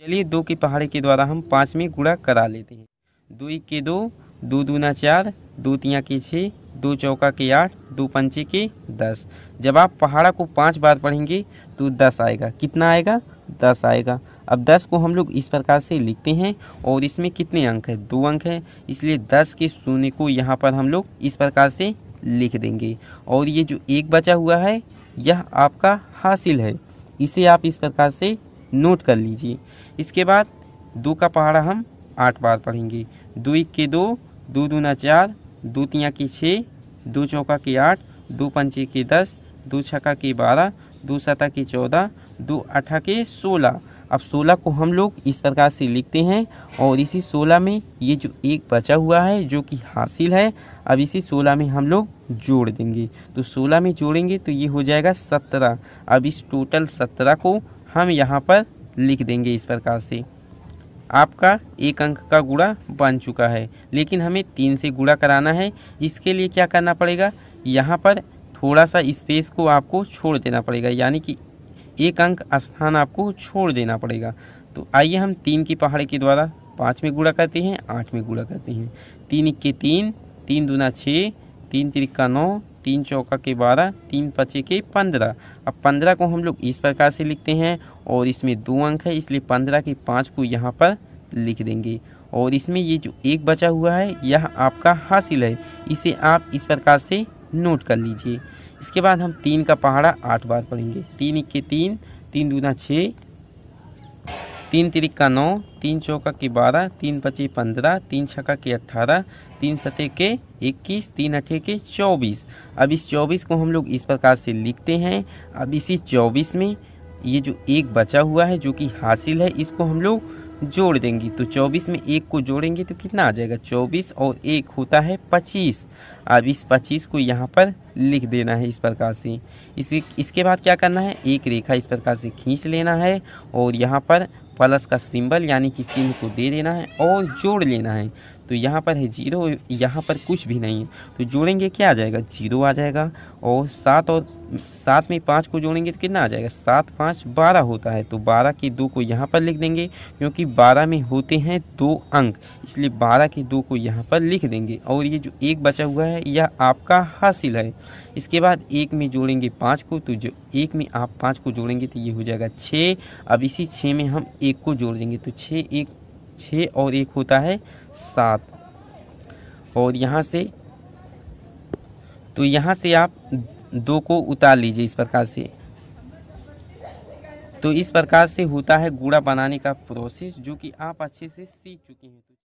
चलिए 2 की पहाड़ी के द्वारा हम 5 में गुणा करा लेते हैं। 2 के 2, 2 दूना 4, 2 तिया के 6, 2 चौका के 8, 2 पंचे के 10। जब आप पहाड़ा को 5 बार पढ़ेंगे तो 10 आएगा। कितना आएगा? 10 आएगा। अब 10 को हम लोग इस प्रकार से लिखते हैं और इसमें कितने अंक है? 2 अंक है, इसलिए 10 के शून्य को यहाँ पर हम लोग इस प्रकार से लिख देंगे। और ये जो एक बचा हुआ है यह आपका हासिल है, इसे आप इस प्रकार से नोट कर लीजिए। इसके बाद 2 का पहाड़ा हम 8 बार पढ़ेंगे। 2 के 2, 2 दूना 4, 2 तिया के 6, 2 चौका के 8, 2 पंचे के 10, 2 छक्का के 12, 2 सता के 14, 2 अठा के 16। अब 16 को हम लोग इस प्रकार से लिखते हैं और इसी 16 में ये जो एक बचा हुआ है जो कि हासिल है, अब इसी 16 में हम लोग जोड़ देंगे। तो 16 में जोड़ेंगे तो ये हो जाएगा 17। अब इस टोटल 17 को हम यहाँ पर लिख देंगे इस प्रकार से। आपका एक अंक का गुणा बन चुका है, लेकिन हमें 3 से गुणा कराना है। इसके लिए क्या करना पड़ेगा? यहाँ पर थोड़ा सा स्पेस को आपको छोड़ देना पड़ेगा, यानी कि एक अंक स्थान आपको छोड़ देना पड़ेगा। तो आइए हम 3 की पहाड़ी के द्वारा 5 में गुणा करते हैं, 8 में गुणा करते हैं। 3 के 3, 3 दूना 6, 3 तिरिका 9, 3 चौका के 12, 3 पचे के 15। अब 15 को हम लोग इस प्रकार से लिखते हैं और इसमें 2 अंक है, इसलिए 15 के 5 को यहाँ पर लिख देंगे। और इसमें ये जो एक बचा हुआ है यह आपका हासिल है, इसे आप इस प्रकार से नोट कर लीजिए। इसके बाद हम 3 का पहाड़ा 8 बार पढ़ेंगे। 3 के 3, 3 दूना 6, 3 तिरिका 9, 3 चौका के 12, 3 पचे 15, 3 छक्का के 18, 3 सते के 21, 3 अठे के 24। अब इस 24 को हम लोग इस प्रकार से लिखते हैं। अब इसी 24 में ये जो एक बचा हुआ है जो कि हासिल है, इसको हम लोग जोड़ देंगे। तो 24 में 1 को जोड़ेंगे तो कितना आ जाएगा? 24 और 1 होता है 25। अब इस 25 को यहाँ पर लिख देना है इस प्रकार से। इसके बाद क्या करना है? एक रेखा इस प्रकार से खींच लेना है और यहाँ पर प्लस का सिंबल यानी कि चिन्ह को दे देना है और जोड़ लेना है। तो यहाँ पर है 0, यहाँ पर कुछ भी नहीं है, तो जोड़ेंगे क्या आ जाएगा? 0 आ जाएगा। और 7 में 5 को जोड़ेंगे तो कितना आ जाएगा? 7 5 12 होता है। तो 12 के 2 को यहाँ पर लिख देंगे, क्योंकि 12 में होते हैं 2 अंक, इसलिए 12 के 2 को यहाँ पर लिख देंगे। और ये जो एक बचा हुआ है यह आपका हासिल है। इसके बाद 1 में जोड़ेंगे 5 को, तो जो 1 में आप 5 को जोड़ेंगे तो ये हो जाएगा 6। अब इसी 6 में हम 1 को जोड़ देंगे, तो 6 और 1 होता है 7। और यहाँ से आप 2 को उतार लीजिए इस प्रकार से। तो इस प्रकार से होता है गुणा बनाने का प्रोसेस, जो कि आप अच्छे से सीख चुके हैं।